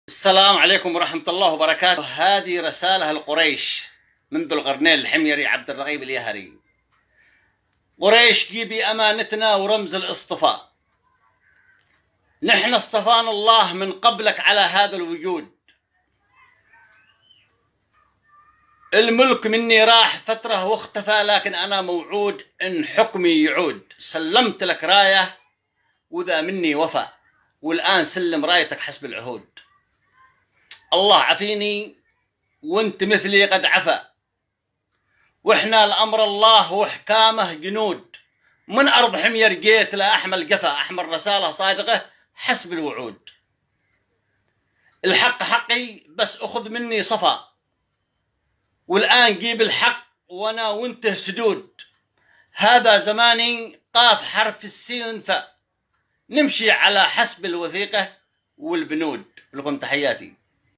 السلام عليكم ورحمة الله وبركاته. هذه رسالة لقريش من ذو القرنين الحميري عبد الرغيب اليهري. قريش جيبي أمانتنا ورمز الاصطفاء. نحن اصطفانا الله من قبلك على هذا الوجود. الملك مني راح فترة واختفى، لكن أنا موعود إن حكمي يعود. سلمت لك راية وذا مني وفى، والآن سلم رايتك حسب العهود. الله عفيني وانت مثلي قد عفا، واحنا الامر الله وحكامه جنود. من ارض حمير جيت لا احمل قفا، احمل رساله صادقه حسب الوعود. الحق حقي بس اخذ مني صفا، والان جيب الحق وانا وانت سدود. هذا زماني قاف حرف السين فا، نمشي على حسب الوثيقه والبنود. لكم تحياتي.